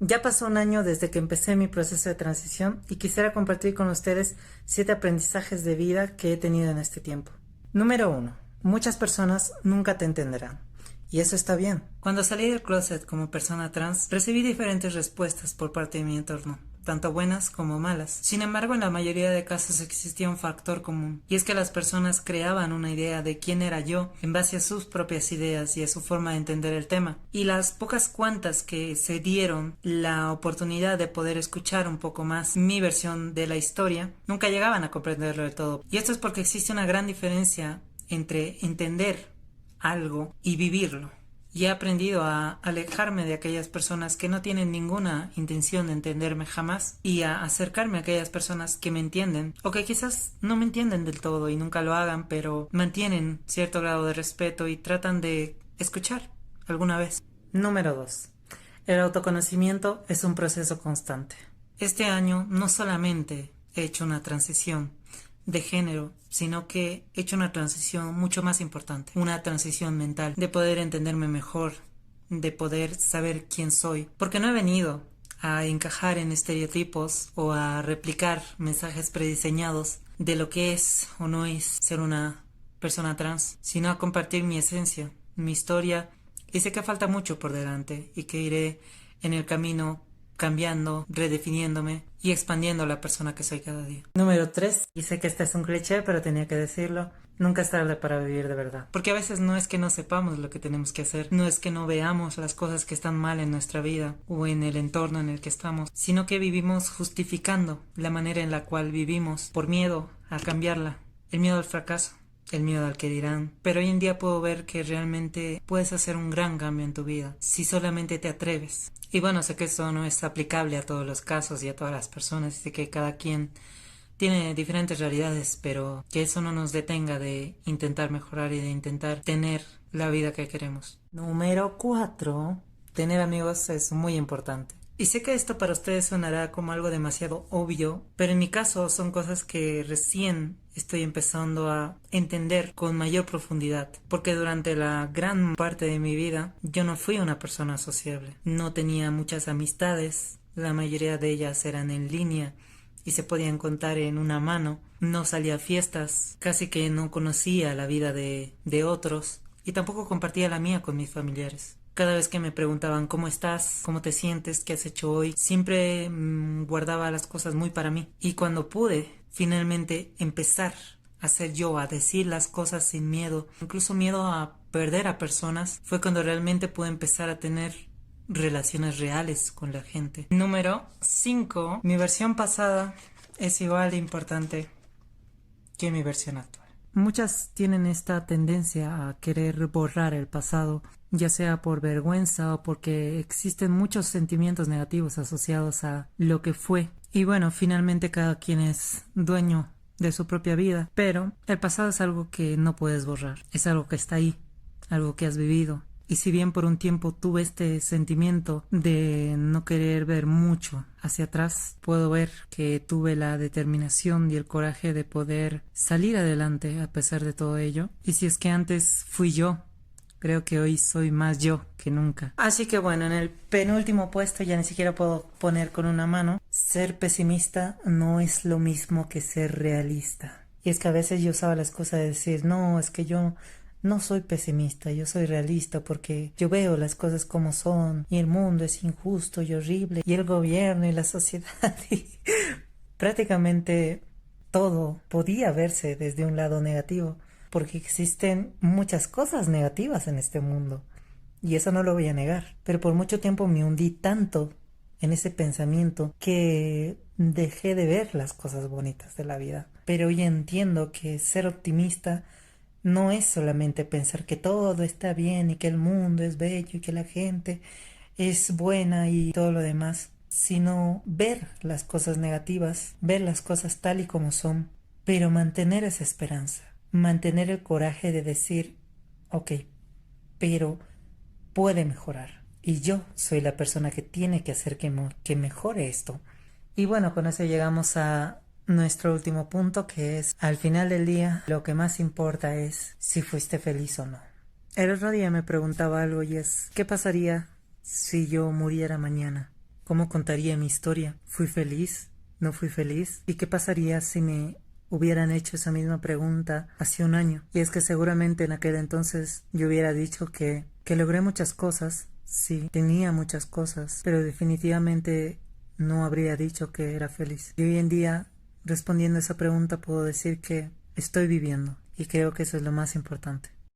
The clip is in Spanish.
Ya pasó un año desde que empecé mi proceso de transición y quisiera compartir con ustedes 7 aprendizajes de vida que he tenido en este tiempo. Número 1. Muchas personas nunca te entenderán. Y eso está bien. Cuando salí del closet como persona trans, recibí diferentes respuestas por parte de mi entorno, tanto buenas como malas. Sin embargo, en la mayoría de casos existía un factor común, y es que las personas creaban una idea de quién era yo en base a sus propias ideas y a su forma de entender el tema. Y las pocas cuantas que se dieron la oportunidad de poder escuchar un poco más mi versión de la historia, nunca llegaban a comprenderlo del todo. Y esto es porque existe una gran diferencia entre entender algo y vivirlo. Y he aprendido a alejarme de aquellas personas que no tienen ninguna intención de entenderme jamás y a acercarme a aquellas personas que me entienden o que quizás no me entienden del todo y nunca lo hagan, pero mantienen cierto grado de respeto y tratan de escuchar alguna vez. Número 2. El autoconocimiento es un proceso constante. Este año no solamente he hecho una transición de género, sino que he hecho una transición mucho más importante, una transición mental, de poder entenderme mejor, de poder saber quién soy, porque no he venido a encajar en estereotipos o a replicar mensajes prediseñados de lo que es o no es ser una persona trans, sino a compartir mi esencia, mi historia, y sé que falta mucho por delante y que iré en el camino cambiando, redefiniéndome y expandiendo la persona que soy cada día. Número 3. Y sé que este es un cliché, pero tenía que decirlo. Nunca es tarde para vivir de verdad. Porque a veces no es que no sepamos lo que tenemos que hacer, no es que no veamos las cosas que están mal en nuestra vida o en el entorno en el que estamos, sino que vivimos justificando la manera en la cual vivimos por miedo a cambiarla, el miedo al fracaso, el miedo al que dirán. Pero hoy en día puedo ver que realmente puedes hacer un gran cambio en tu vida si solamente te atreves. Y bueno, sé que eso no es aplicable a todos los casos y a todas las personas, y que cada quien tiene diferentes realidades, pero que eso no nos detenga de intentar mejorar y de intentar tener la vida que queremos. Número 4. Tener amigos es muy importante. Y sé que esto para ustedes sonará como algo demasiado obvio, pero en mi caso son cosas que recién estoy empezando a entender con mayor profundidad, porque durante la gran parte de mi vida yo no fui una persona sociable, no tenía muchas amistades, la mayoría de ellas eran en línea y se podían contar en una mano, no salía a fiestas, casi que no conocía la vida de otros y tampoco compartía la mía con mis familiares. Cada vez que me preguntaban cómo estás, cómo te sientes, qué has hecho hoy, siempre guardaba las cosas muy para mí. Y cuando pude finalmente empezar a ser yo, a decir las cosas sin miedo, incluso miedo a perder a personas, fue cuando realmente pude empezar a tener relaciones reales con la gente. Número 5. Mi versión pasada es igual de importante que mi versión actual. Muchas tienen esta tendencia a querer borrar el pasado, ya sea por vergüenza o porque existen muchos sentimientos negativos asociados a lo que fue. Y bueno, finalmente cada quien es dueño de su propia vida, pero el pasado es algo que no puedes borrar, es algo que está ahí, algo que has vivido. Y si bien por un tiempo tuve este sentimiento de no querer ver mucho hacia atrás, puedo ver que tuve la determinación y el coraje de poder salir adelante a pesar de todo ello. Y si es que antes fui yo, creo que hoy soy más yo que nunca. Así que bueno, en el penúltimo puesto ya ni siquiera puedo poner con una mano. Ser pesimista no es lo mismo que ser realista. Y es que a veces yo usaba la excusa de decir, no, es que yo no soy pesimista, yo soy realista porque yo veo las cosas como son y el mundo es injusto y horrible y el gobierno y la sociedad y prácticamente todo podía verse desde un lado negativo porque existen muchas cosas negativas en este mundo y eso no lo voy a negar, pero por mucho tiempo me hundí tanto en ese pensamiento que dejé de ver las cosas bonitas de la vida. Pero hoy entiendo que ser optimista no es solamente pensar que todo está bien y que el mundo es bello y que la gente es buena y todo lo demás, sino ver las cosas negativas, ver las cosas tal y como son, pero mantener esa esperanza, mantener el coraje de decir, ok, pero puede mejorar. Y yo soy la persona que tiene que hacer que mejore esto. Y bueno, con eso llegamos a nuestro último punto, que es, al final del día, lo que más importa es si fuiste feliz o no. El otro día me preguntaba algo y es, ¿qué pasaría si yo muriera mañana? ¿Cómo contaría mi historia? ¿Fui feliz? ¿No fui feliz? ¿Y qué pasaría si me hubieran hecho esa misma pregunta hace un año? Y es que seguramente en aquel entonces yo hubiera dicho que logré muchas cosas, sí, tenía muchas cosas, pero definitivamente no habría dicho que era feliz. Y hoy en día, respondiendo a esa pregunta, puedo decir que estoy viviendo, y creo que eso es lo más importante.